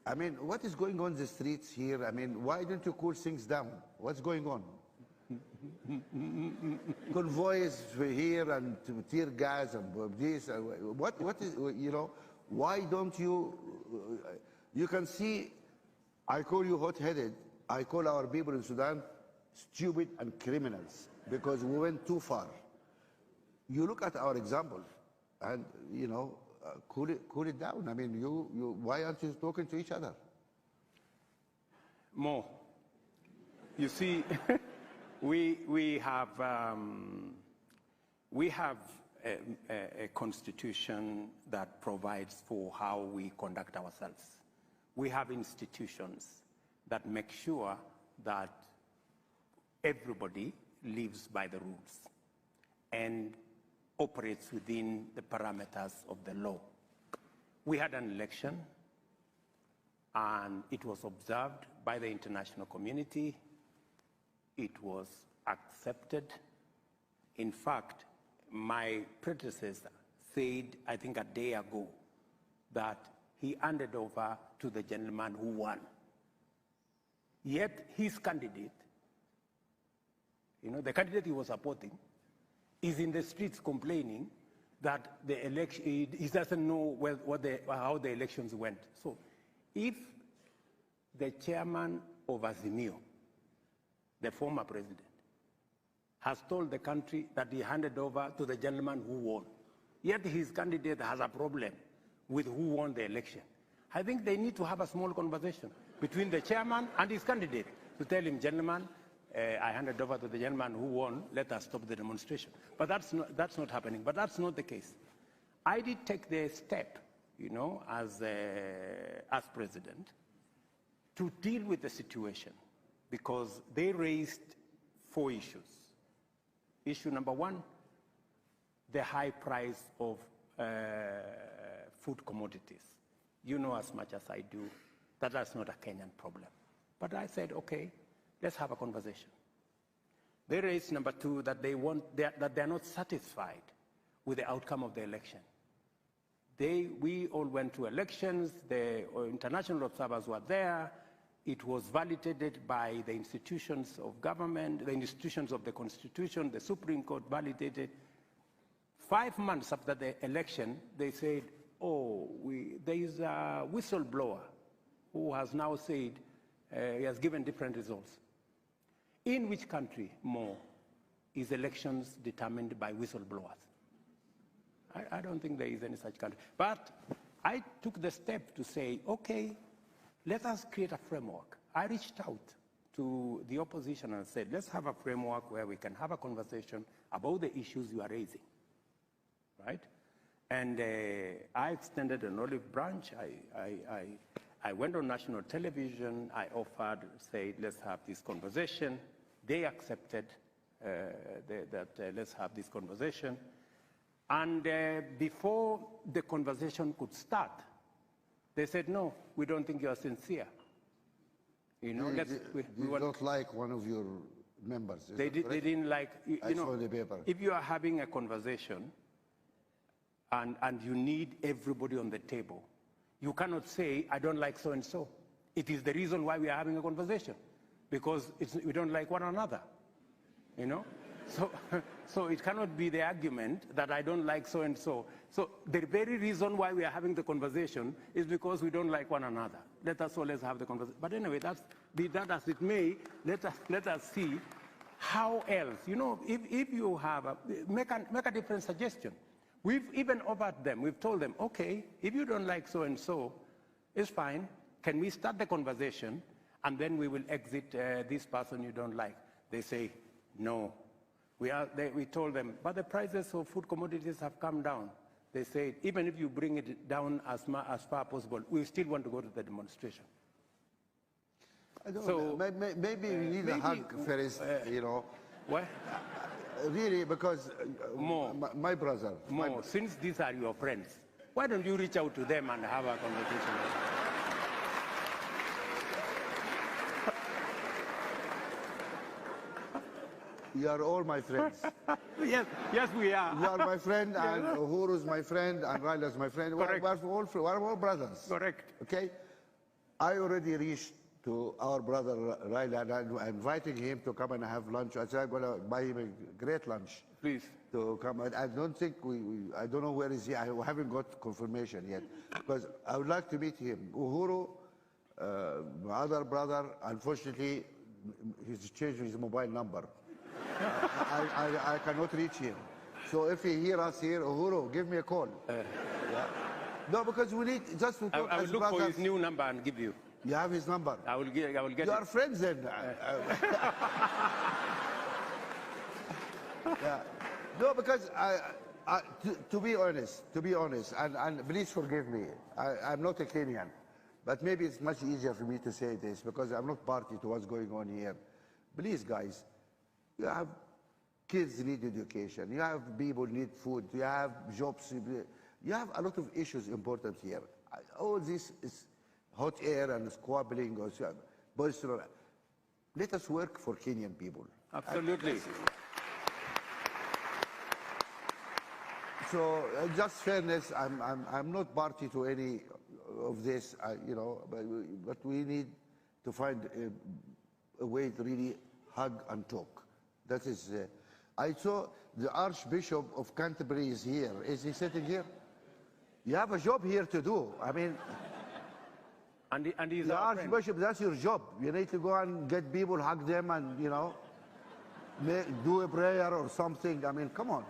I mean, what is going on in the streets here? I mean, why don't you cool things down? What's going on? Convoys here and tear gas and this. What is, you know, why don't you, you can see, I call you hot-headed, I call our people in Sudan stupid and criminals because we went too far. You look at our example and, you know, cool it down. I mean, why aren't you talking to each other? More. You see, we have a constitution that provides for how we conduct ourselves. We have institutions that make sure that everybody lives by the rules and operates within the parameters of the law. We had an election, and it was observed by the international community. It was accepted. In fact, my predecessor said, I think a day ago, that he handed over to the gentleman who won. Yet his candidate, you know, the candidate he was supporting, is in the streets complaining that the election, he doesn't know how the elections went. So if the chairman of Azimio, the former president, has told the country that he handed over to the gentleman who won, yet his candidate has a problem with who won the election, I think they need to have a small conversation between the chairman and his candidate to tell him, gentlemen, I handed over to the gentleman who won, let us stop the demonstration. But that's not happening. But that's not the case. I did take the step, you know, as president, to deal with the situation because they raised 4 issues. Issue number 1, the high price of food commodities. You know as much as I do that that's not a Kenyan problem. But I said, okay, let's have a conversation. They raised number 2, that that they're not satisfied with the outcome of the election. We all went to elections, the international observers were there, it was validated by the institutions of government, the institutions of the Constitution, the Supreme Court validated. 5 months after the election, they said, oh, there is a whistleblower who has now said he has given different results. In which country more is elections determined by whistleblowers? I don't think there is any such country. But I took the step to say, okay, let us create a framework. I reached out to the opposition and said, let's have a framework where we can have a conversation about the issues you are raising, right? And I extended an olive branch. I went on national television. I offered, said, let's have this conversation. They accepted that let's have this conversation. And before the conversation could start, they said, no, we don't think you're sincere. You know, we don't like one of your members. They didn't like, I saw the paper. If you are having a conversation and you need everybody on the table, you cannot say, I don't like so-and-so. It is the reason why we are having a conversation, because we don't like one another, you know? So it cannot be the argument that I don't like so-and-so. So the very reason why we are having the conversation is because we don't like one another. Let us always have the conversation. But anyway, be that as it may, let us see how else. You know, if you have, make a different suggestion. We've even offered them, we've told them, okay, if you don't like so-and-so, it's fine. Can we start the conversation and then we will exit this person you don't like? They say, no. We told them, but the prices of food commodities have come down. They said, even if you bring it down as far as possible, we still want to go to the demonstration. I don't know. Maybe we need a hug first, you know. What? Really, because my brother. Since these are your friends, why don't you reach out to them and have a conversation? You are all my friends. Yes, we are. You are my friend, and Uhuru is my friend, and Raila is my friend. Correct. We're all brothers. Correct. Okay? I already reached to our brother Raila, and I'm inviting him to come and have lunch. I said I'm going to buy him a great lunch. Please. To come. I don't think I don't know where is he. I haven't got confirmation yet. Because I would like to meet him. Uhuru, my other brother, unfortunately, he's changed his mobile number. I cannot reach him. So if he hears us here, Uhuru, give me a call. Yeah. No, because we need just to talk I will as look brothers. for his new number and give you. You have his number? I will get You it. are friends then. Yeah. No, because to be honest, and please forgive me, I'm not a Kenyan, but maybe it's much easier for me to say this because I'm not party to what's going on here. Please, guys, you have kids need education, you have people need food, you have jobs, you have a lot of issues important here. All this is hot air and squabbling or boisterous. Let us work for Kenyan people. Absolutely. So just fairness, I'm not party to any of this, you know, but we need to find a way to really hug and talk. That is, I saw the Archbishop of Canterbury is here. Is he sitting here? You have a job here to do. I mean, and he's the our friend. Archbishop, that's your job. You need to go and get people, hug them, and, you know, do a prayer or something. I mean, come on.